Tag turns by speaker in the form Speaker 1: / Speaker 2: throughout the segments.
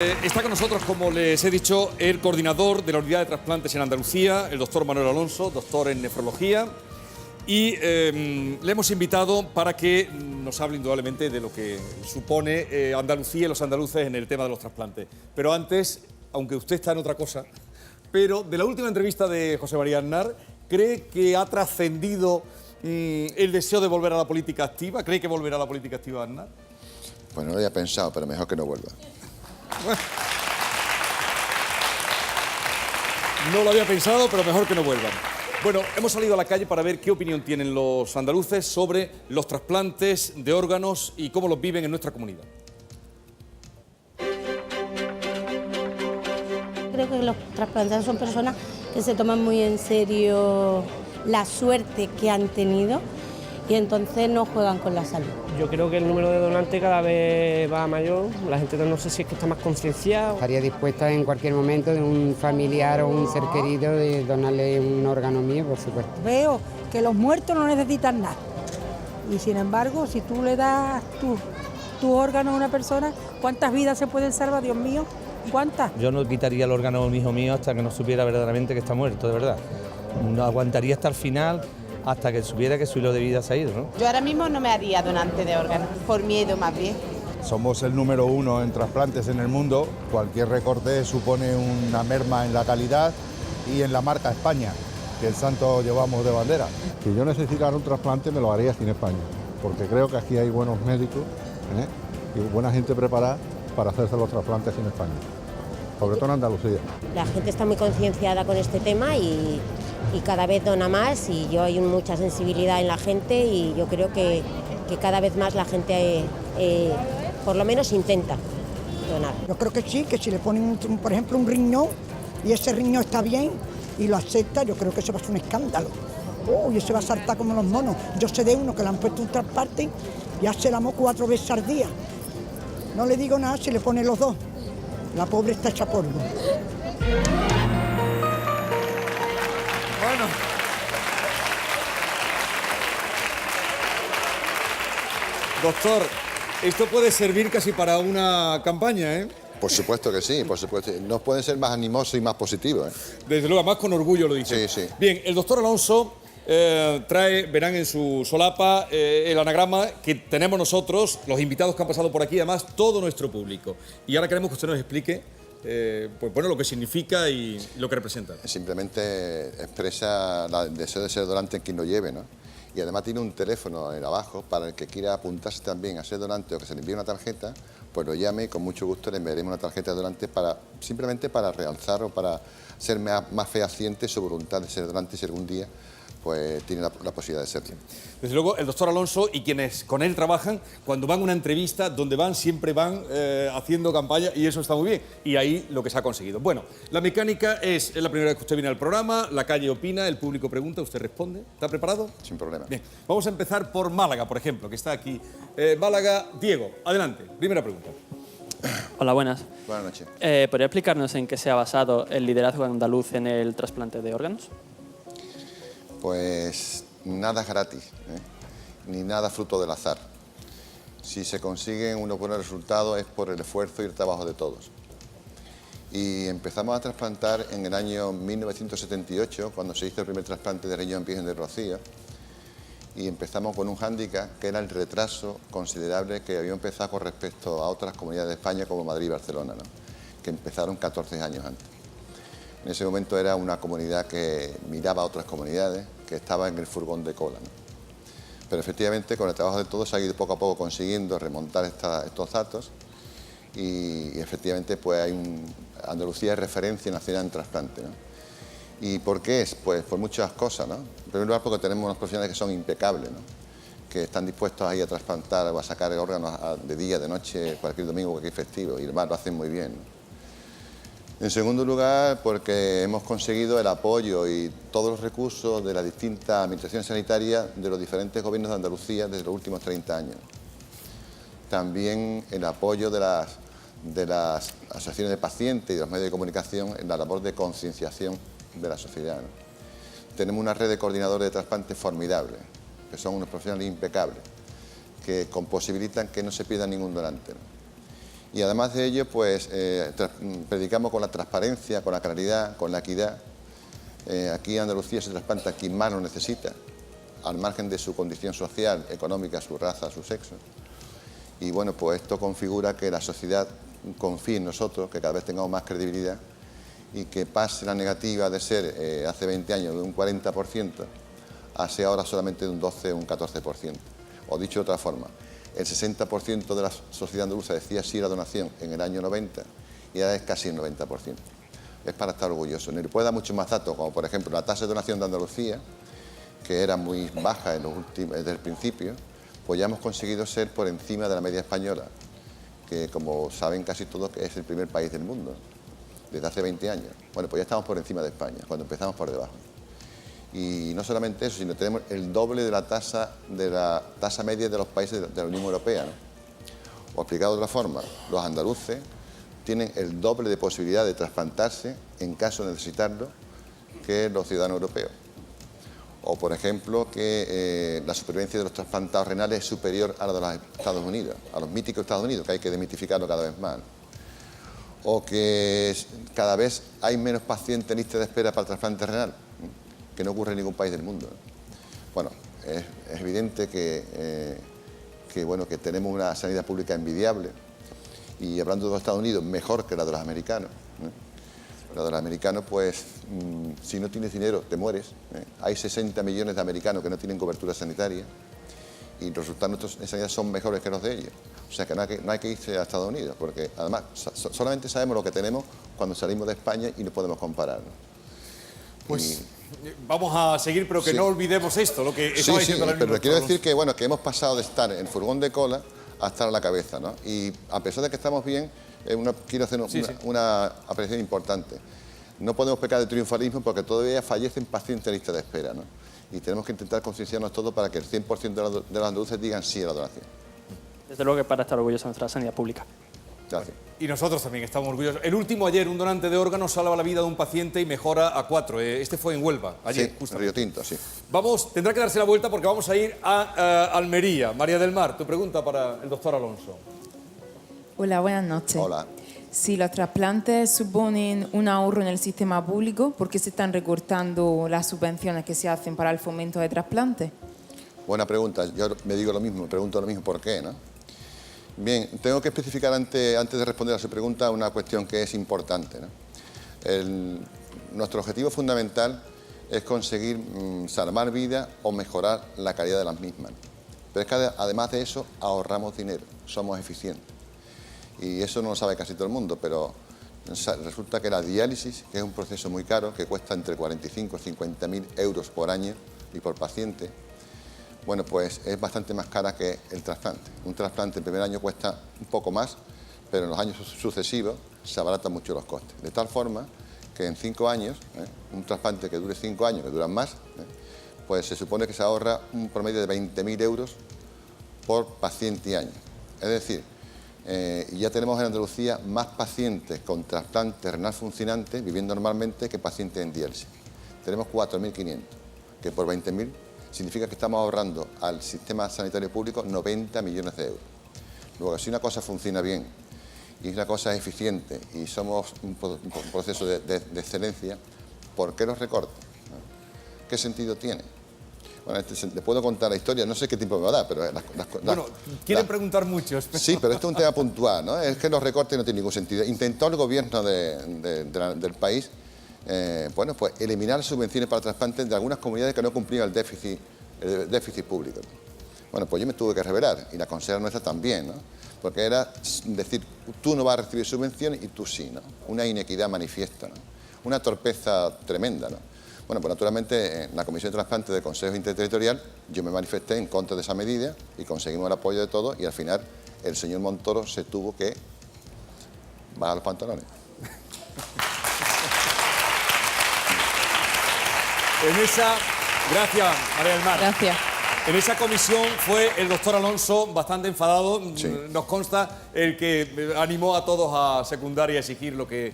Speaker 1: Está con nosotros, como les he dicho, el coordinador de la unidad de trasplantes en Andalucía, el doctor Manuel Alonso, doctor en nefrología, y le hemos invitado para que nos hable indudablemente de lo que supone Andalucía y los andaluces en el tema de los trasplantes. Pero antes, aunque usted está en otra cosa, pero de la última entrevista de José María Aznar, ¿cree que ha trascendido el deseo de volver a la política activa? ¿Cree que volverá a la política activa Aznar?
Speaker 2: Pues no lo había pensado, pero mejor que no vuelva.
Speaker 1: Bueno. No lo había pensado, pero mejor que no vuelvan. Bueno, hemos salido a la calle para ver qué opinión tienen los andaluces sobre los trasplantes de órganos y cómo los viven en nuestra comunidad.
Speaker 3: Creo que los trasplantados son personas que se toman muy en serio la suerte que han tenido y entonces no juegan con la salud.
Speaker 4: Yo creo que el número de donantes cada vez va mayor, la gente no sé si es que está más concienciada.
Speaker 5: Estaría dispuesta en cualquier momento de un familiar o un ser querido de donarle un órgano mío, por supuesto.
Speaker 6: Veo que los muertos no necesitan nada y sin embargo si tú le das tu órgano a una persona, ¿cuántas vidas se pueden salvar, Dios mío? ¿Cuántas?
Speaker 7: Yo no quitaría el órgano a un hijo mío hasta que no supiera verdaderamente que está muerto, de verdad. No aguantaría hasta el final, hasta que supiera que su hilo de vida se ha ido, ¿no?
Speaker 8: Yo ahora mismo no me haría donante de órganos, por miedo más bien.
Speaker 9: Somos el número 1 en trasplantes en el mundo. Cualquier recorte supone una merma en la calidad y en la marca España, que el santo llevamos de bandera.
Speaker 10: Si yo necesitara un trasplante me lo haría aquí en España, porque creo que aquí hay buenos médicos y buena gente preparada para hacerse los trasplantes en España, sobre todo en Andalucía.
Speaker 3: La gente está muy concienciada con este tema y cada vez dona más y yo hay mucha sensibilidad en la gente y yo creo que cada vez más la gente por lo menos intenta donar.
Speaker 6: Yo creo que sí, que si le ponen, por ejemplo, un riñón y ese riñón está bien y lo acepta, yo creo que eso va a ser un escándalo. Y se va a saltar como los monos. Yo sé de uno que le han puesto un trasplante y ya se lamó 4 veces al día. No le digo nada si le pone los 2. La pobre está hecha polvo.
Speaker 1: Bueno. Doctor, esto puede servir casi para una campaña, ¿eh?
Speaker 2: Por supuesto que sí, por supuesto. No pueden ser más animosos y más positivos, ¿eh?
Speaker 1: Desde luego, más con orgullo lo dice.
Speaker 2: Sí, sí.
Speaker 1: Bien, el doctor Alonso verán en su solapa el anagrama que tenemos nosotros, los invitados que han pasado por aquí, además todo nuestro público. Y ahora queremos que usted nos explique pues bueno, lo que significa y lo que representa.
Speaker 2: Simplemente expresa el deseo de ser donante en quien lo lleve, ¿no? Y además tiene un teléfono en abajo para el que quiera apuntarse también a ser donante o que se le envíe una tarjeta, pues lo llame y con mucho gusto le enviaremos una tarjeta de donante simplemente para realzar o para ser más fehaciente su voluntad de ser donante si algún día pues tiene la posibilidad de serlo.
Speaker 1: Desde luego, el doctor Alonso y quienes con él trabajan, cuando van a una entrevista, donde van, siempre van haciendo campaña y eso está muy bien. Y ahí lo que se ha conseguido. Bueno, la mecánica es la primera vez que usted viene al programa, la calle opina, el público pregunta, usted responde. ¿Está preparado?
Speaker 2: Sin problema.
Speaker 1: Bien, vamos a empezar por Málaga, por ejemplo, que está aquí. Málaga, Diego, adelante, primera pregunta.
Speaker 11: Hola, buenas.
Speaker 2: Buenas noches.
Speaker 11: ¿Podría explicarnos en qué se ha basado el liderazgo andaluz en el trasplante de órganos?
Speaker 2: Pues nada es gratis, ni nada fruto del azar. Si se consiguen unos buenos resultados es por el esfuerzo y el trabajo de todos. Y empezamos a trasplantar en el año 1978, cuando se hizo el primer trasplante de riñón en Virgen del Rocío, y empezamos con un hándicap que era el retraso considerable que había empezado con respecto a otras comunidades de España como Madrid y Barcelona, ¿no? Que empezaron 14 años antes. En ese momento era una comunidad que miraba a otras comunidades, que estaba en el furgón de cola, ¿no? Pero efectivamente con el trabajo de todos se ha ido poco a poco consiguiendo remontar estos datos y efectivamente pues Andalucía es referencia nacional en trasplante, ¿no? ¿Y por qué es? Pues por muchas cosas, ¿no? En primer lugar porque tenemos unos profesionales que son impecables, ¿no? Que están dispuestos ahí a trasplantar o a sacar órganos de día, de noche, cualquier domingo, cualquier festivo, y además lo hacen muy bien, ¿no? En segundo lugar, porque hemos conseguido el apoyo y todos los recursos de las distintas administraciones sanitarias de los diferentes gobiernos de Andalucía desde los últimos 30 años. También el apoyo de las asociaciones de pacientes y de los medios de comunicación en la labor de concienciación de la sociedad, ¿no? Tenemos una red de coordinadores de trasplantes formidables, que son unos profesionales impecables, que posibilitan que no se pierda ningún donante, ¿no? Y además de ello, pues predicamos con la transparencia, con la claridad, con la equidad. Aquí en Andalucía se trasplanta quien más lo necesita, al margen de su condición social, económica, su raza, su sexo. Y bueno, pues esto configura que la sociedad confíe en nosotros, que cada vez tengamos más credibilidad y que pase la negativa de ser hace 20 años de un 40% a ser ahora solamente de un 12 o un 14%. O dicho de otra forma, el 60% de la sociedad andaluza decía sí a la donación en el año 90 y ahora es casi el 90%. Es para estar orgulloso. Le puedo dar muchos más datos, como por ejemplo la tasa de donación de Andalucía, que era muy baja desde el principio, pues ya hemos conseguido ser por encima de la media española, que como saben casi todos que es el primer país del mundo, desde hace 20 años. Bueno, pues ya estamos por encima de España, cuando empezamos por debajo. Y no solamente eso, sino tenemos el doble de la tasa media de los países de la Unión Europea, ¿no? O explicado de otra forma, los andaluces tienen el doble de posibilidad de trasplantarse en caso de necesitarlo que los ciudadanos europeos. O, por ejemplo, que la supervivencia de los trasplantados renales es superior a la de los Estados Unidos, a los míticos Estados Unidos, que hay que desmitificarlo cada vez más. O que cada vez hay menos pacientes en lista de espera para el trasplante renal, que no ocurre en ningún país del mundo. Bueno, es evidente que tenemos una sanidad pública envidiable y, hablando de los Estados Unidos, mejor que la de los americanos. La de los americanos, pues, si no tienes dinero, te mueres. Hay 60 millones de americanos que no tienen cobertura sanitaria y los resultados nuestros en sanidad son mejores que los de ellos. O sea que no hay que irse a Estados Unidos, porque además solamente sabemos lo que tenemos cuando salimos de España y no podemos comparar, ¿no?
Speaker 1: Pues vamos a seguir, pero que
Speaker 2: sí.
Speaker 1: no olvidemos esto, lo que estaba diciendo la
Speaker 2: pero quiero decir que, bueno, que hemos pasado de estar en furgón de cola a estar a la cabeza, ¿no? Y a pesar de que estamos bien, quiero hacer una apreciación importante. No podemos pecar de triunfalismo porque todavía fallecen pacientes en lista de espera, ¿no? Y tenemos que intentar concienciarnos todos para que el 100% de los andaluces digan sí a la donación.
Speaker 11: Desde luego que para estar orgullosos de nuestra sanidad pública.
Speaker 2: Gracias.
Speaker 1: Y nosotros también estamos orgullosos. El último ayer, un donante de órganos salva la vida de un paciente y mejora a 4. Este fue en Huelva, ayer,
Speaker 2: sí,
Speaker 1: justamente.
Speaker 2: Río Tinto, sí.
Speaker 1: Tendrá que darse la vuelta porque vamos a ir a Almería. María del Mar, tu pregunta para el doctor Alonso.
Speaker 12: Hola, buenas noches.
Speaker 2: Hola.
Speaker 12: Si los trasplantes suponen un ahorro en el sistema público, ¿por qué se están recortando las subvenciones que se hacen para el fomento de trasplantes?
Speaker 2: Buena pregunta. Yo me digo lo mismo, me pregunto lo mismo, ¿por qué, no? Bien, tengo que especificar antes de responder a su pregunta una cuestión que es importante, ¿no? Nuestro objetivo fundamental es conseguir salvar vidas o mejorar la calidad de las mismas. Pero es que además de eso ahorramos dinero, somos eficientes. Y eso no lo sabe casi todo el mundo, pero resulta que la diálisis, que es un proceso muy caro, que cuesta entre 45 y 50.000 euros por año y por paciente, bueno, pues es bastante más cara que el trasplante. Un trasplante el primer año cuesta un poco más, pero en los años sucesivos se abaratan mucho los costes. De tal forma que en 5 años, un trasplante que dure 5 años, que duran más, pues se supone que se ahorra un promedio de 20.000 euros por paciente y año. Es decir, ya tenemos en Andalucía más pacientes con trasplante renal funcionante viviendo normalmente que pacientes en diálisis. Tenemos 4.500, que por 20.000 significa que estamos ahorrando al sistema sanitario público 90 millones de euros. Luego, si una cosa funciona bien y una cosa es eficiente y somos un proceso de excelencia, ¿por qué los recortes? ¿Qué sentido tiene? Bueno, le puedo contar la historia, no sé qué tiempo me va a dar, pero...
Speaker 1: quieren preguntar muchos. Pero...
Speaker 2: Sí, pero esto es un tema puntual, ¿no? Es que los recortes no tienen ningún sentido. Intentó el gobierno del país, bueno, pues eliminar subvenciones para trasplantes de algunas comunidades que no cumplían el déficit público. Bueno, pues yo me tuve que revelar, y la consejera nuestra también, ¿no? Porque era decir, tú no vas a recibir subvenciones y tú sí, ¿no? Una inequidad manifiesta, ¿no? Una torpeza tremenda, ¿no? Bueno, pues naturalmente en la Comisión de Trasplantes del Consejo Interterritorial yo me manifesté en contra de esa medida y conseguimos el apoyo de todos y al final el señor Montoro se tuvo que bajar los pantalones.
Speaker 1: Gracias, María del Mar.
Speaker 12: Gracias.
Speaker 1: En esa comisión fue el doctor Alonso bastante enfadado.
Speaker 2: Sí.
Speaker 1: Nos consta el que animó a todos a secundar y a exigir lo que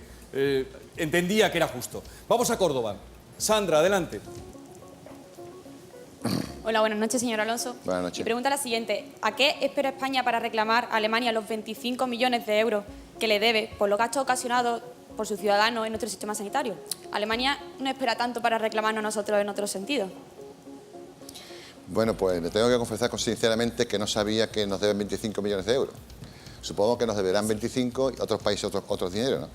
Speaker 1: entendía que era justo. Vamos a Córdoba. Sandra, adelante.
Speaker 13: Hola, buenas noches, señor Alonso.
Speaker 2: Buenas noches.
Speaker 13: Mi pregunta es la siguiente. ¿A qué espera España para reclamar a Alemania los 25 millones de euros que le debe por los gastos ocasionados por sus ciudadanos en nuestro sistema sanitario? Alemania no espera tanto para reclamarnos a nosotros en otro sentido.
Speaker 2: Bueno, pues le tengo que confesar sinceramente que no sabía que nos deben 25 millones de euros. Supongo que nos deberán 25 y otros países otros dinero, ¿no?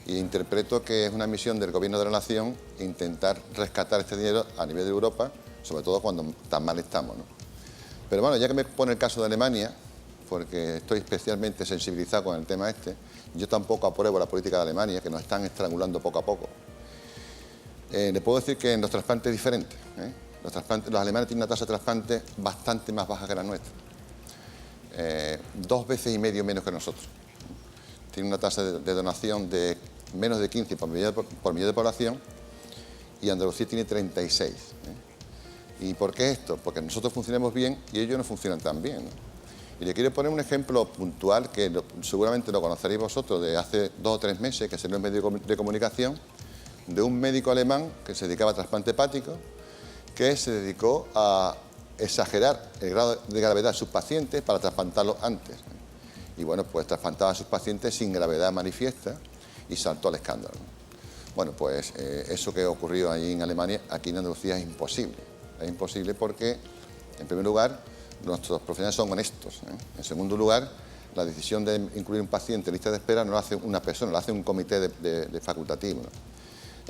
Speaker 2: Y interpreto que es una misión del Gobierno de la Nación intentar rescatar este dinero a nivel de Europa, sobre todo cuando tan mal estamos, ¿no? Pero bueno, ya que me pone el caso de Alemania, porque estoy especialmente sensibilizado con el tema este, yo tampoco apruebo la política de Alemania, que nos están estrangulando poco a poco. Le puedo decir que en los trasplantes es diferente, ¿eh? Los alemanes tienen una tasa de trasplante bastante más baja que la nuestra. 2,5 veces menos que nosotros. Tienen una tasa de donación de menos de 15 por millón de población y Andalucía tiene 36. ¿Y por qué esto? Porque nosotros funcionamos bien y ellos no funcionan tan bien, ¿no? Y le quiero poner un ejemplo puntual que seguramente lo conoceréis vosotros de hace 2 o 3 meses, que salió en medio de comunicación, de un médico alemán que se dedicaba a trasplante hepático, que se dedicó a exagerar el grado de gravedad de sus pacientes para trasplantarlos antes. Y bueno, pues trasplantaba a sus pacientes sin gravedad manifiesta y saltó al escándalo. Bueno, pues eso que ocurrió allí en Alemania, aquí en Andalucía es imposible. Es imposible porque, en primer lugar, nuestros profesionales son honestos, ¿eh? En segundo lugar, la decisión de incluir un paciente en lista de espera no lo hace una persona, lo hace un comité de facultativo, ¿no?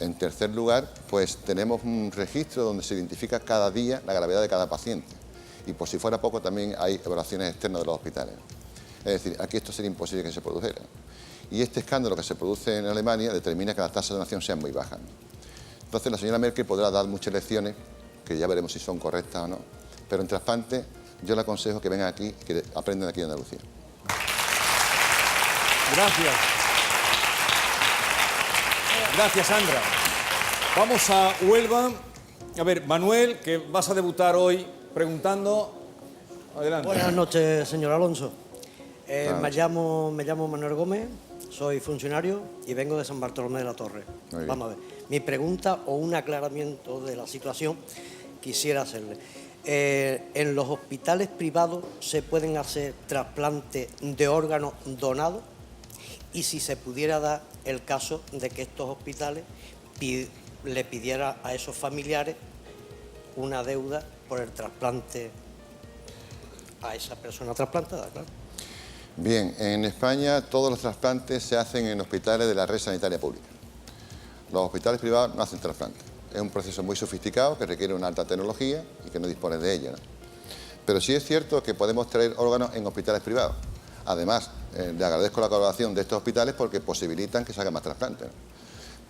Speaker 2: En tercer lugar, pues tenemos un registro donde se identifica cada día la gravedad de cada paciente. Y por si fuera poco, también hay evaluaciones externas de los hospitales. Es decir, aquí esto sería imposible que se produjera. Y este escándalo que se produce en Alemania determina que las tasas de donación sean muy bajas, ¿no? Entonces la señora Merkel podrá dar muchas lecciones, que ya veremos si son correctas o no, pero en trasplante yo le aconsejo que vengan aquí, que aprendan aquí en Andalucía.
Speaker 1: Gracias. Gracias, Sandra. Vamos a Huelva. A ver, Manuel, que vas a debutar hoy preguntando. Adelante.
Speaker 14: Buenas noches, señor Alonso. Me llamo Manuel Gómez, soy funcionario y vengo de San Bartolomé de la Torre. Vamos a ver. Mi pregunta o un aclaramiento de la situación quisiera hacerle. ¿En los hospitales privados se pueden hacer trasplantes de órganos donados? Y si se pudiera dar el caso de que estos hospitales le pidiera a esos familiares una deuda por el trasplante a esa persona trasplantada, claro.
Speaker 2: Bien, en España todos los trasplantes se hacen en hospitales de la red sanitaria pública. Los hospitales privados no hacen trasplantes. Es un proceso muy sofisticado que requiere una alta tecnología y que no dispone de ella, ¿no? Pero sí es cierto que podemos traer órganos en hospitales privados. Además, le agradezco la colaboración de estos hospitales porque posibilitan que se hagan más trasplantes, ¿no?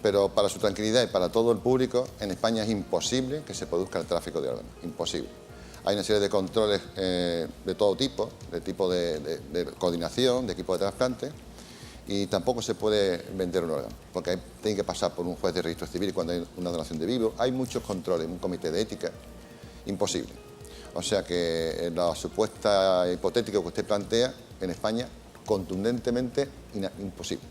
Speaker 2: Pero para su tranquilidad y para todo el público, en España es imposible que se produzca el tráfico de órganos. Imposible. Hay una serie de controles de todo tipo, de coordinación, de equipo de trasplante, y tampoco se puede vender un órgano, porque tiene que pasar por un juez de registro civil cuando hay una donación de vivo. Hay muchos controles, un comité de ética, imposible. O sea que la supuesta hipotética que usted plantea en España, contundentemente imposible.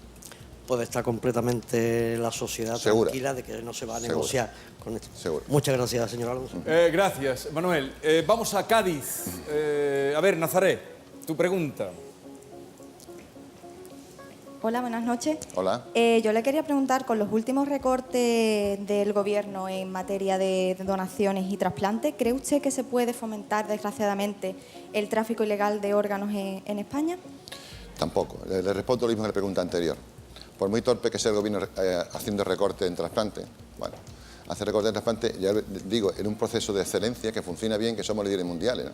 Speaker 14: Puede estar completamente la sociedad tranquila de que no se va a negociar con esto.
Speaker 2: Seguro.
Speaker 14: Muchas gracias, señor Alonso.
Speaker 1: Gracias, Manuel. Vamos a Cádiz. A ver, Nazaret, tu pregunta.
Speaker 15: Hola, buenas noches.
Speaker 2: Hola.
Speaker 15: Yo le quería preguntar, con los últimos recortes del Gobierno en materia de donaciones y trasplantes, ¿cree usted que se puede fomentar, desgraciadamente, el tráfico ilegal de órganos en España?
Speaker 2: Tampoco. Le respondo lo mismo que la pregunta anterior. Por muy torpe que sea el Gobierno haciendo recortes en trasplante, bueno, hacer recortes en trasplante, ya digo, en un proceso de excelencia que funciona bien, que somos líderes mundiales, ¿no?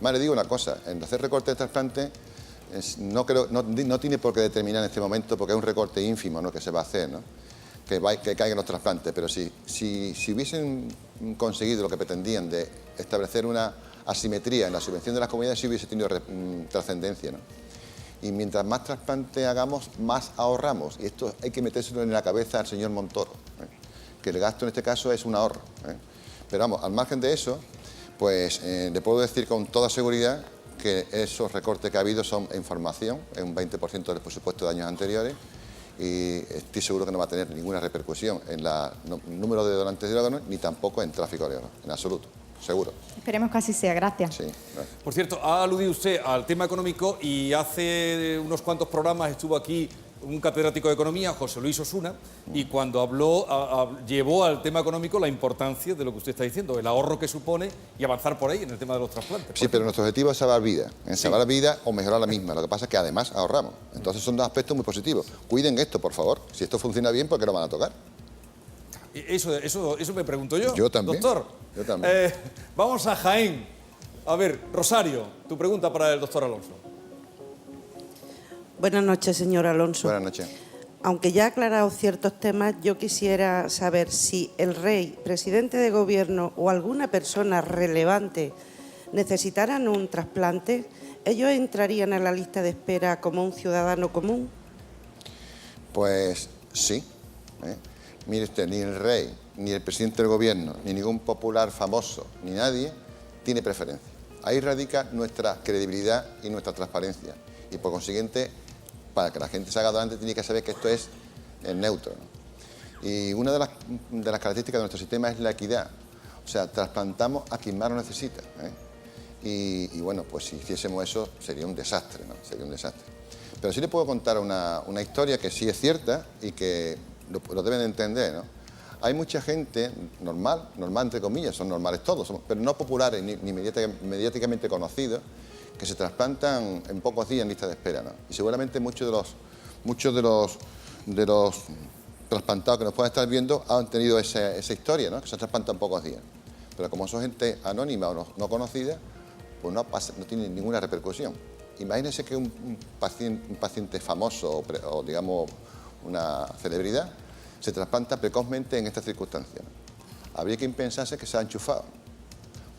Speaker 2: Más le digo una cosa, en hacer recortes de trasplante no tiene por qué determinar en este momento, porque es un recorte ínfimo, ¿no?, que se va a hacer, ¿no?, que caigan los trasplantes, pero si hubiesen conseguido lo que pretendían de establecer una asimetría en la subvención de las comunidades, sí hubiese tenido trascendencia, ¿no? Y mientras más trasplante hagamos, más ahorramos. Y esto hay que metérselo en la cabeza al señor Montoro, que el gasto en este caso es un ahorro, Pero vamos, al margen de eso, pues le puedo decir con toda seguridad que esos recortes que ha habido son en formación, es un 20% del presupuesto de años anteriores, y estoy seguro que no va a tener ninguna repercusión en el número de donantes de órganos, ni tampoco en tráfico de órganos, en absoluto. seguro.
Speaker 15: Esperemos que así sea, gracias.
Speaker 2: Sí, gracias.
Speaker 1: Por cierto, ha aludido usted al tema económico y hace unos cuantos programas estuvo aquí un catedrático de Economía, José Luis Osuna, y cuando habló, llevó al tema económico la importancia de lo que usted está diciendo, el ahorro que supone y avanzar por ahí en el tema de los trasplantes.
Speaker 2: Sí, pero nuestro objetivo es salvar vidas, salvar vidas o mejorar la misma. Lo que pasa es que además ahorramos. Entonces son dos aspectos muy positivos. Cuiden esto, por favor. Si esto funciona bien, ¿por qué no van a tocar?
Speaker 1: Eso me pregunto yo.
Speaker 2: Yo también.
Speaker 1: Doctor,
Speaker 2: Yo también.
Speaker 1: vamos a Jaén. A ver, Rosario, tu pregunta para el doctor Alonso.
Speaker 16: Buenas noches, señor Alonso.
Speaker 2: Buenas noches.
Speaker 16: Aunque ya ha aclarado ciertos temas, yo quisiera saber si el rey, presidente de gobierno o alguna persona relevante necesitaran un trasplante, ¿ellos entrarían en la lista de espera como un ciudadano común?
Speaker 2: Pues sí. Mire usted, ni el rey, ni el presidente del gobierno, ni ningún popular famoso, ni nadie tiene preferencia. Ahí radica nuestra credibilidad y nuestra transparencia. Y por consiguiente, para que la gente se haga donante, tiene que saber que esto es neutro, ¿no? Y una de las características de nuestro sistema es la equidad. O sea, trasplantamos a quien más lo necesita. Y bueno, pues si hiciésemos eso sería un desastre, ¿no? Sería un desastre. Pero sí le puedo contar una historia que sí es cierta y que lo deben de entender, ¿no? Hay mucha gente normal entre comillas, son normales todos, pero no populares ni mediáticamente conocidos, que se trasplantan en pocos días en lista de espera, ¿no? Y seguramente muchos de los trasplantados que nos pueden estar viendo han tenido esa historia, ¿no? Que se trasplanta en pocos días. Pero como son gente anónima o no conocida, pues no tiene ninguna repercusión. Imagínense que un paciente famoso o digamos una celebridad se trasplanta precozmente en estas circunstancias, ¿no? Habría que pensarse que se ha enchufado.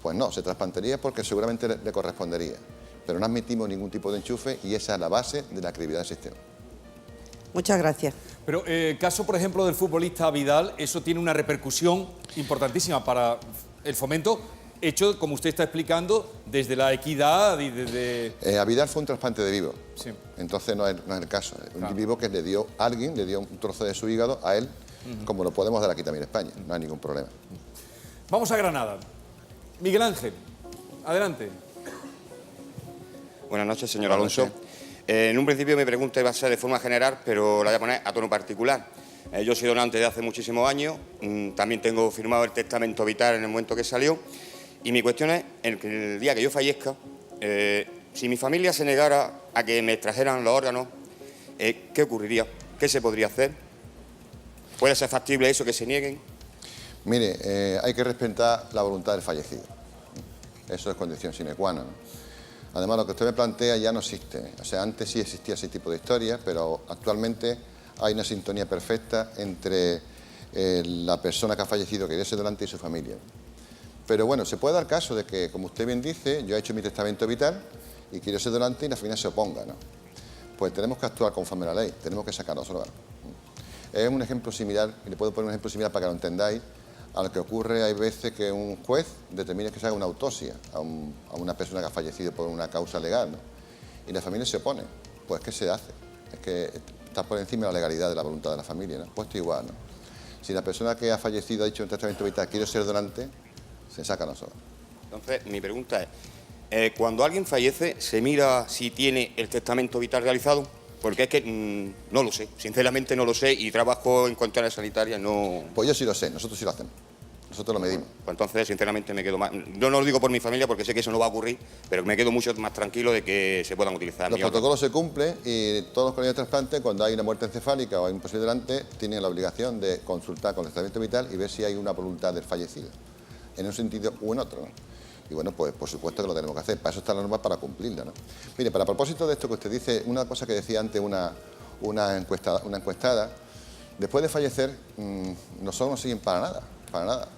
Speaker 2: Pues no, se trasplantaría porque seguramente le correspondería. Pero no admitimos ningún tipo de enchufe y esa es la base de la credibilidad del sistema.
Speaker 16: Muchas gracias.
Speaker 1: Pero el caso, por ejemplo, del futbolista Vidal, eso tiene una repercusión importantísima para el fomento, hecho, como usted está explicando, desde la equidad y desde...
Speaker 2: A Vidal fue un trasplante de vivo.
Speaker 1: Sí.
Speaker 2: Entonces no es el caso. Un vivo que alguien le dio un trozo de su hígado a él, como lo podemos dar aquí también en España. No hay ningún problema.
Speaker 1: Vamos a Granada. Miguel Ángel, adelante.
Speaker 17: Buenas noches, señor Alonso. En un principio mi pregunta iba a ser de forma general, pero la voy a poner a tono particular. Yo soy donante de hace muchísimos años, también tengo firmado el testamento vital en el momento que salió, y mi cuestión es, el día que yo fallezca, si mi familia se negara a que me extrajeran los órganos, ¿qué ocurriría? ¿Qué se podría hacer? ¿Puede ser factible eso, que se nieguen?
Speaker 2: Mire, hay que respetar la voluntad del fallecido. Eso es condición sine qua non. Además, lo que usted me plantea ya no existe. O sea, antes sí existía ese tipo de historias, pero actualmente hay una sintonía perfecta entre la persona que ha fallecido, que quiere ser donante, y su familia. Pero bueno, se puede dar caso de que, como usted bien dice, yo he hecho mi testamento vital y quiero ser donante y la familia se oponga, ¿no? Pues tenemos que actuar conforme a la ley, tenemos que sacar los órganos. Es un ejemplo similar, y le puedo poner un ejemplo similar para que lo entendáis, a lo que ocurre hay veces que un juez determina que se haga una autopsia a una persona que ha fallecido por una causa legal, ¿no? Y la familia se opone. Pues ¿qué se hace? Es que está por encima de la legalidad de la voluntad de la familia, ¿no? Puesto igual, ¿no? Si la persona que ha fallecido ha dicho en un testamento vital quiero ser donante, se saca los órganos.
Speaker 17: Entonces, mi pregunta es, cuando alguien fallece, ¿se mira si tiene el testamento vital realizado? Porque es que no lo sé, sinceramente no lo sé, y trabajo en cuestiones sanitarias, no...
Speaker 2: Pues yo sí lo sé, nosotros sí lo hacemos. Nosotros lo medimos.
Speaker 17: Pues entonces, sinceramente, me quedo más... Yo no lo digo por mi familia porque sé que eso no va a ocurrir, pero me quedo mucho más tranquilo de que se puedan utilizar.
Speaker 2: Los protocolos se cumplen y todos los colegios de trasplante, cuando hay una muerte encefálica o hay un posible donante, tienen la obligación de consultar con el testamento vital y ver si hay una voluntad del fallecido, en un sentido u en otro, ¿no? Y bueno, pues por supuesto que lo tenemos que hacer. Para eso está la norma, para cumplirla, ¿no? Mire, para propósito de esto que usted dice, una cosa que decía antes una encuestada, después de fallecer, nosotros no siguen para nada.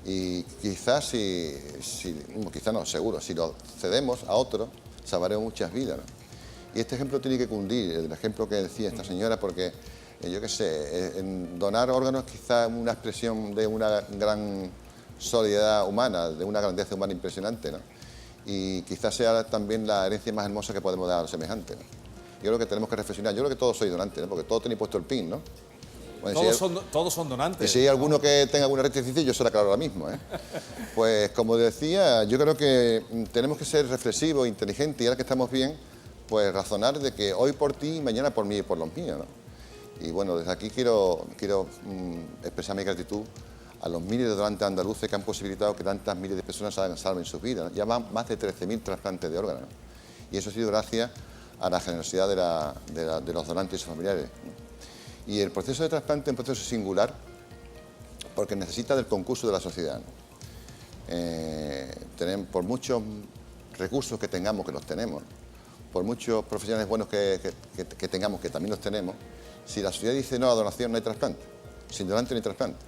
Speaker 2: Y quizás quizás no, seguro, si lo cedemos a otro, salvaremos muchas vidas, ¿no? Y este ejemplo tiene que cundir, el ejemplo que decía esta señora, porque yo qué sé, donar órganos quizás una expresión de una gran solidaridad humana, de una grandeza humana impresionante, ¿no? Y quizás sea también la herencia más hermosa que podemos dar a los semejantes, ¿no? Yo creo que tenemos que reflexionar. Yo creo que todos sois donantes, ¿no? Porque todos tenéis puesto el PIN, ¿no? Bueno,
Speaker 1: todos son donantes.
Speaker 2: Y si hay alguno que tenga alguna reticencia, yo se la aclaro ahora mismo, ¿eh? Pues como decía, yo creo que tenemos que ser reflexivos, inteligentes, y ahora que estamos bien, pues razonar de que hoy por ti, mañana por mí y por los míos, ¿no? Y bueno, desde aquí quiero expresar mi gratitud a los miles de donantes andaluces que han posibilitado que tantas miles de personas salven sus vidas, ¿no? Ya van más de 13.000 trasplantes de órganos, ¿no? Y eso ha sido gracias a la generosidad de los donantes y sus familiares, ¿no? Y el proceso de trasplante es un proceso singular porque necesita del concurso de la sociedad, ¿no? Por muchos recursos que tengamos, que los tenemos, por muchos profesionales buenos que tengamos, que también los tenemos, si la sociedad dice no a la donación, no hay trasplante, sin donante no hay trasplante.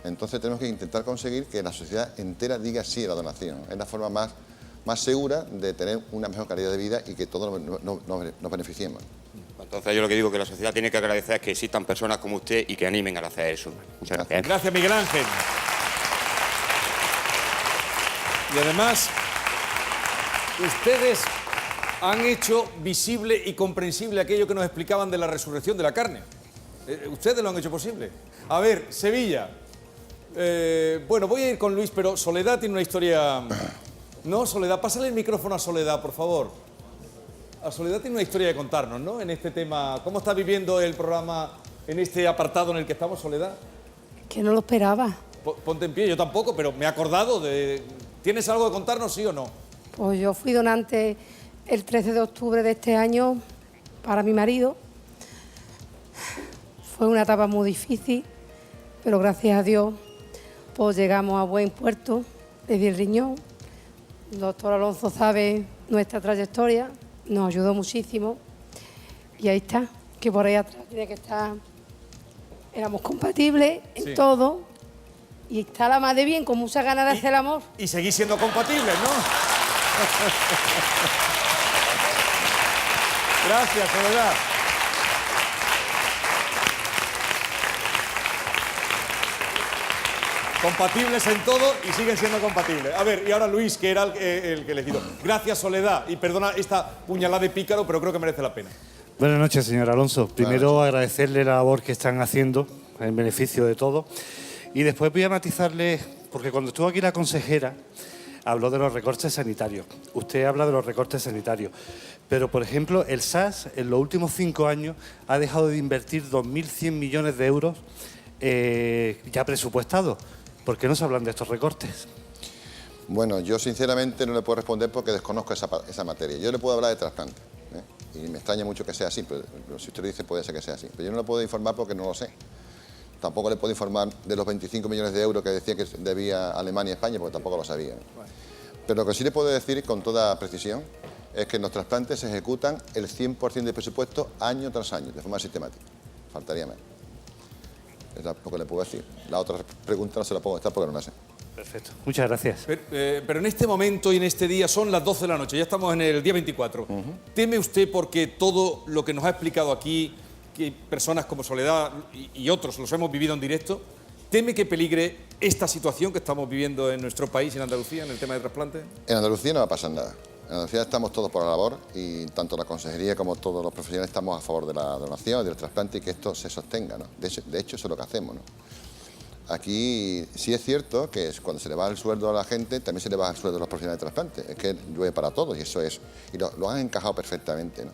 Speaker 2: Entonces tenemos que intentar conseguir que la sociedad entera diga sí a la donación. Es la forma más segura de tener una mejor calidad de vida y que todos nos beneficiemos.
Speaker 17: Entonces yo lo que digo que la sociedad tiene que agradecer que existan personas como usted y que animen a hacer eso. Muchas gracias.
Speaker 1: Gracias, Miguel Ángel. Y además, ustedes han hecho visible y comprensible aquello que nos explicaban de la resurrección de la carne. Ustedes lo han hecho posible. A ver, Sevilla. Bueno, voy a ir con Luis, pero Soledad tiene una historia... No, Soledad, pásale el micrófono a Soledad, por favor. A Soledad tiene una historia de contarnos, ¿no? En este tema, ¿cómo está viviendo el programa en este apartado en el que estamos, Soledad?
Speaker 18: Que no lo esperaba.
Speaker 1: Ponte en pie, yo tampoco, pero me he acordado de... ¿Tienes algo que contarnos, sí o no?
Speaker 18: Pues yo fui donante el 13 de octubre de este año para mi marido. Fue una etapa muy difícil, pero gracias a Dios pues llegamos a buen puerto. Le di el riñón. El doctor Alonso sabe nuestra trayectoria, nos ayudó muchísimo. Y ahí está, que por ahí atrás tiene que estar... Éramos compatibles en todo. Y está la madre bien, con muchas ganas de hacer el amor.
Speaker 1: Y seguís siendo compatibles, ¿no? Gracias, Soledad. Compatibles en todo y siguen siendo compatibles. A ver, y ahora Luis, que era el que elegido. Gracias, Soledad. Y perdona esta puñalada de pícaro, pero creo que merece la pena.
Speaker 19: Buenas noches, señor Alonso. Primero, agradecerle la labor que están haciendo en beneficio de todos. Y después voy a matizarle, porque cuando estuvo aquí la consejera, habló de los recortes sanitarios. Usted habla de los recortes sanitarios. Pero, por ejemplo, el SAS, en los últimos 5 años, ha dejado de invertir 2.100 millones de euros ya presupuestados. ¿Por qué no se hablan de estos recortes?
Speaker 2: Bueno, yo sinceramente no le puedo responder porque desconozco esa materia. Yo le puedo hablar de trasplante, ¿eh? Y me extraña mucho que sea así, pero si usted lo dice puede ser que sea así. Pero yo no le puedo informar porque no lo sé. Tampoco le puedo informar de los 25 millones de euros que decía que debía Alemania y España, porque tampoco lo sabía. Pero lo que sí le puedo decir con toda precisión es que en los trasplantes se ejecutan el 100% del presupuesto año tras año, de forma sistemática. Faltaría menos. Es lo que le puedo decir. La otra pregunta no se la puedo contestar porque no la sé.
Speaker 19: Perfecto. Muchas gracias.
Speaker 1: Pero en este momento y en este día son las 12 de la noche, ya estamos en el día 24. ¿Teme usted porque todo lo que nos ha explicado aquí, que personas como Soledad y otros los hemos vivido en directo, teme que peligre esta situación que estamos viviendo en nuestro país, en Andalucía, en el tema de trasplante?
Speaker 2: En Andalucía no va a pasar nada. En Andalucía estamos todos por la labor y tanto la consejería como todos los profesionales estamos a favor de la donación y del trasplante y que esto se sostenga, ¿no? De hecho, eso es lo que hacemos, ¿no? Aquí sí es cierto que cuando se le baja el sueldo a la gente, también se le baja el sueldo a los profesionales de trasplante. Es que llueve para todos y eso es. Y lo han encajado perfectamente, ¿no?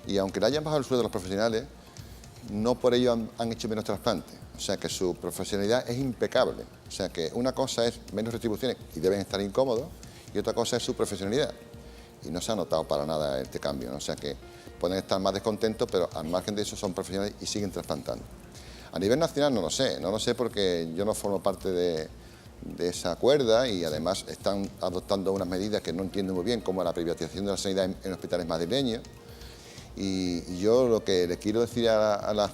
Speaker 2: Y aunque le hayan bajado el sueldo a los profesionales, no por ello han hecho menos trasplantes. O sea que su profesionalidad es impecable. O sea que una cosa es menos retribuciones y deben estar incómodos y otra cosa es su profesionalidad. Y no se ha notado para nada este cambio, ¿no? O sea que pueden estar más descontentos, pero al margen de eso son profesionales y siguen trasplantando. A nivel nacional no lo sé porque yo no formo parte de esa cuerda y además están adoptando unas medidas que no entiendo muy bien, como la privatización de la sanidad en hospitales madrileños. Y yo lo que le quiero decir al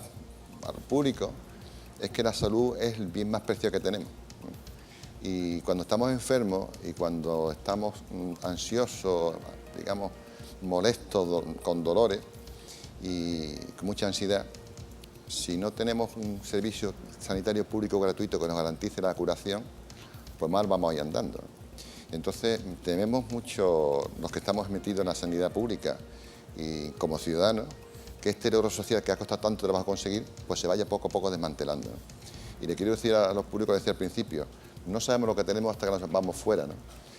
Speaker 2: público es que la salud es el bien más preciado que tenemos, ¿no? Y cuando estamos enfermos y cuando estamos ansiosos, digamos, molestos, con dolores y con mucha ansiedad, si no tenemos un servicio sanitario público gratuito que nos garantice la curación, pues mal vamos a ir andando, ¿no? Entonces tememos mucho los que estamos metidos en la sanidad pública y como ciudadanos que este logro social que ha costado tanto trabajo conseguir, pues se vaya poco a poco desmantelando, ¿no? Y le quiero decir a los públicos, decía al principio, no sabemos lo que tenemos hasta que nos vamos fuera, ¿no?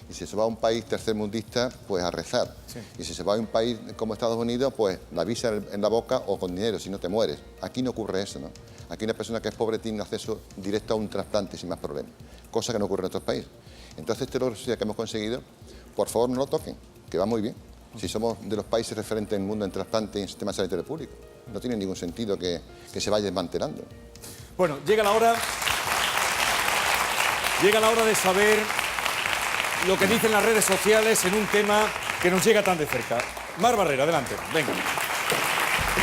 Speaker 2: Y si se va a un país tercermundista, pues a rezar. Sí. Y si se va a un país como Estados Unidos, pues la visa en la boca o con dinero, si no te mueres. Aquí no ocurre eso, ¿no? Aquí una persona que es pobre tiene acceso directo a un trasplante sin más problemas, cosa que no ocurre en otros países. Entonces este logro social que hemos conseguido, por favor no lo toquen, que va muy bien. Si somos de los países referentes en el mundo en trasplante y en sistema sanitario público, no tiene ningún sentido que se vaya desmantelando.
Speaker 1: Bueno, llega la hora de saber lo que dicen las redes sociales en un tema que nos llega tan de cerca. Mar Barrera, adelante, venga.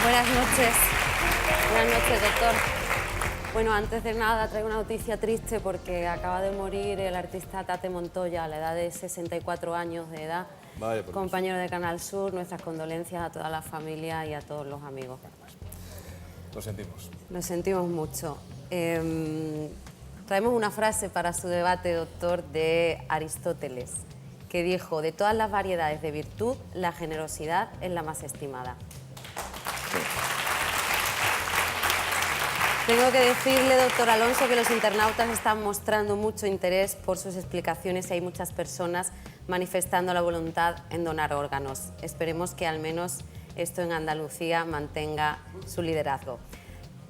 Speaker 20: Buenas noches. Buenas noches, doctor. Bueno, antes de nada traigo una noticia triste porque acaba de morir el artista Tate Montoya a la edad de 64 años de edad.
Speaker 1: Vaya por
Speaker 20: compañero de Canal Sur, nuestras condolencias a toda la familia y a todos los amigos.
Speaker 1: Lo sentimos.
Speaker 20: Lo sentimos mucho. Traemos una frase para su debate, doctor, de Aristóteles, que dijo: de todas las variedades de virtud, la generosidad es la más estimada. Sí. Tengo que decirle, doctor Alonso, que los internautas están mostrando mucho interés por sus explicaciones y hay muchas personas manifestando la voluntad en donar órganos. Esperemos que al menos esto en Andalucía mantenga su liderazgo.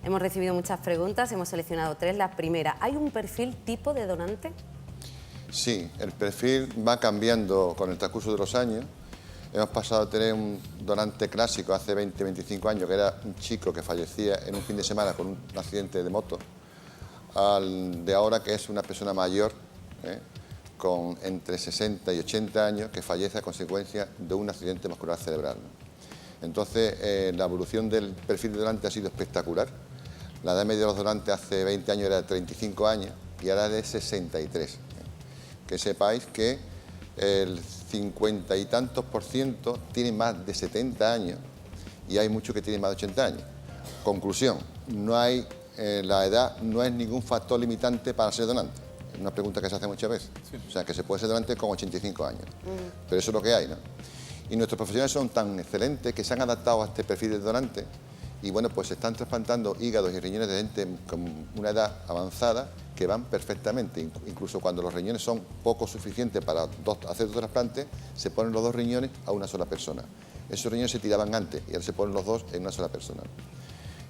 Speaker 20: Hemos recibido muchas preguntas, hemos seleccionado 3. La primera, ¿hay un perfil tipo de donante?
Speaker 2: Sí, el perfil va cambiando con el transcurso de los años. Hemos pasado a tener un donante clásico hace 20, 25 años, que era un chico que fallecía en un fin de semana con un accidente de moto, al de ahora que es una persona mayor, con entre 60 y 80 años, que fallece a consecuencia de un accidente muscular cerebral, ¿no? Entonces, la evolución del perfil de donante ha sido espectacular. La edad media de los donantes hace 20 años era de 35 años y ahora es de 63. Que sepáis que el 50 y tantos % tiene más de 70 años y hay muchos que tienen más de 80 años. Conclusión, la edad no es ningún factor limitante para ser donante. Es una pregunta que se hace muchas veces. Sí. O sea, que se puede ser donante con 85 años. Pero eso es lo que hay, ¿no? Y nuestros profesionales son tan excelentes que se han adaptado a este perfil de donante y bueno, pues se están trasplantando hígados y riñones de gente con una edad avanzada que van perfectamente. Incluso cuando los riñones son poco suficientes para hacer 2 trasplantes, se ponen los 2 riñones a una sola persona. Esos riñones se tiraban antes y ahora se ponen los 2 en una sola persona.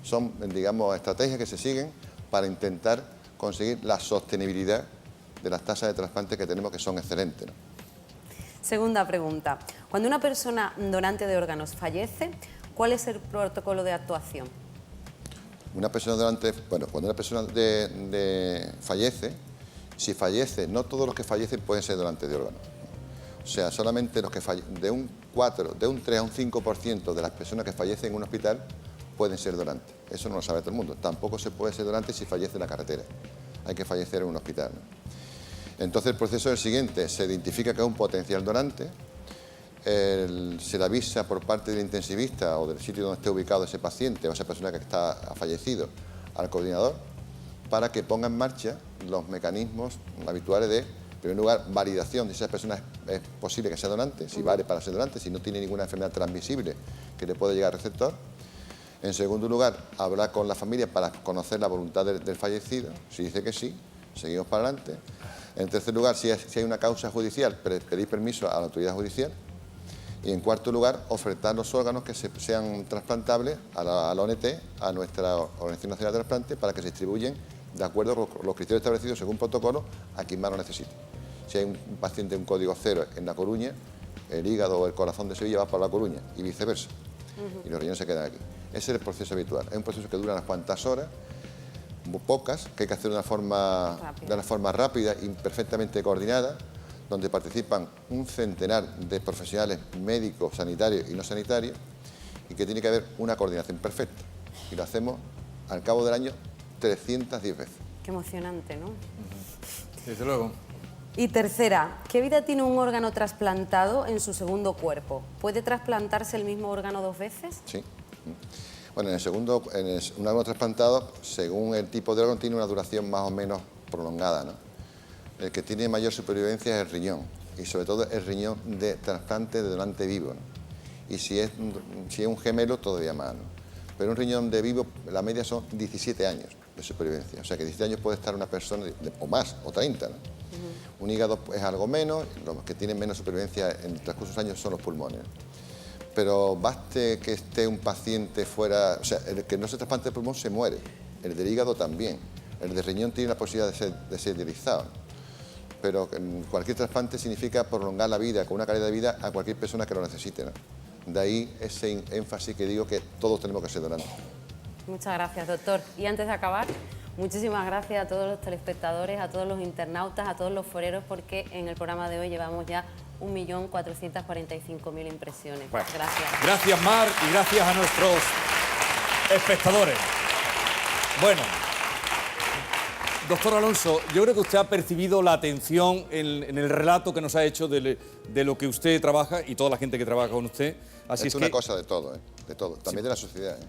Speaker 2: Son, digamos, estrategias que se siguen para intentar conseguir la sostenibilidad de las tasas de trasplante que tenemos, que son excelentes, ¿no?
Speaker 20: Segunda pregunta. Cuando una persona donante de órganos fallece, ¿cuál es el protocolo de actuación?
Speaker 2: Una persona donante, bueno, cuando una persona fallece, si fallece, no todos los que fallecen pueden ser donantes de órganos. O sea, solamente los que de un 3 a un 5% de las personas que fallecen en un hospital pueden ser donantes. Eso no lo sabe todo el mundo. Tampoco se puede ser donante si fallece en la carretera. Hay que fallecer en un hospital, ¿no? Entonces el proceso es el siguiente: se identifica que es un potencial donante, se le avisa por parte del intensivista o del sitio donde esté ubicado ese paciente o esa persona que ha fallecido al coordinador para que ponga en marcha los mecanismos habituales de, en primer lugar, validación de si esa persona es posible que sea donante, si vale para ser donante, si no tiene ninguna enfermedad transmisible que le pueda llegar al receptor. En segundo lugar, hablar con la familia para conocer la voluntad del fallecido. Si dice que sí, seguimos para adelante. En tercer lugar, si hay una causa judicial, pedir permiso a la autoridad judicial. Y en cuarto lugar, ofertar los órganos que sean trasplantables a la ONT, a nuestra Organización Nacional de Trasplante, para que se distribuyen de acuerdo con los criterios establecidos según protocolo a quien más lo necesite. Si hay un paciente en un código 0 en La Coruña, el hígado o el corazón de Sevilla va para La Coruña y viceversa. Y los riñones se quedan aquí. Ese es el proceso habitual. Es un proceso que dura unas cuantas horas, pocas, que hay que hacer de una forma rápida y perfectamente coordinada, donde participan un centenar de profesionales médicos, sanitarios y no sanitarios, y que tiene que haber una coordinación perfecta. Y lo hacemos al cabo del año 310 veces.
Speaker 20: Qué emocionante, ¿no?
Speaker 1: Desde luego.
Speaker 20: Y tercera, ¿qué vida tiene un órgano trasplantado en su segundo cuerpo? ¿Puede trasplantarse el mismo órgano 2 veces?
Speaker 2: Sí. Bueno, un órgano trasplantado, según el tipo de órgano, tiene una duración más o menos prolongada, ¿no? El que tiene mayor supervivencia es el riñón, y sobre todo el riñón de trasplante de donante vivo, ¿no? Y si es un gemelo, todavía más, ¿no? Pero un riñón de vivo, la media son 17 años de supervivencia. O sea que 17 años puede estar una persona, o más, o 30, ¿no? Un hígado es algo menos, los que tienen menos supervivencia en el transcurso de los años son los pulmones. Pero baste que esté un paciente fuera, o sea, el que no se trasplante de pulmón se muere, el del hígado también, el de riñón tiene la posibilidad de ser dializado. Pero cualquier trasplante significa prolongar la vida, con una calidad de vida a cualquier persona que lo necesite, ¿no? De ahí ese énfasis que digo que todos tenemos que ser donantes.
Speaker 20: Muchas gracias, doctor. Y antes de acabar, muchísimas gracias a todos los telespectadores, a todos los internautas, a todos los foreros, porque en el programa de hoy llevamos ya 1.445.000 impresiones.
Speaker 1: Bueno,
Speaker 20: gracias.
Speaker 1: Gracias, Mar, y gracias a nuestros espectadores. Bueno, doctor Alonso, yo creo que usted ha percibido la atención en el relato que nos ha hecho de lo que usted trabaja y toda la gente que trabaja con usted. Así
Speaker 2: es una cosa de todo, ¿eh? De todo, también de la sociedad, ¿eh?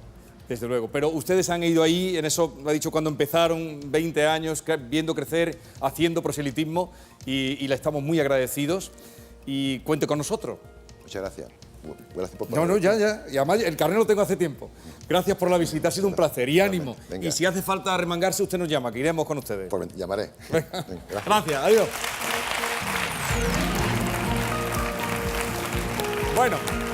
Speaker 1: Desde luego, pero ustedes han ido ahí, en eso, me ha dicho, cuando empezaron, 20 años, viendo crecer, haciendo proselitismo, y le estamos muy agradecidos, y cuente con nosotros.
Speaker 2: Muchas gracias. Gracias por
Speaker 1: No, ya, y además el carnet lo tengo hace tiempo. Gracias por la visita, ha sido un placer, y ánimo.
Speaker 2: Venga.
Speaker 1: Y si hace falta remangarse, usted nos llama, que iremos con ustedes.
Speaker 2: Pues llamaré.
Speaker 1: Venga. Gracias, adiós. Bueno.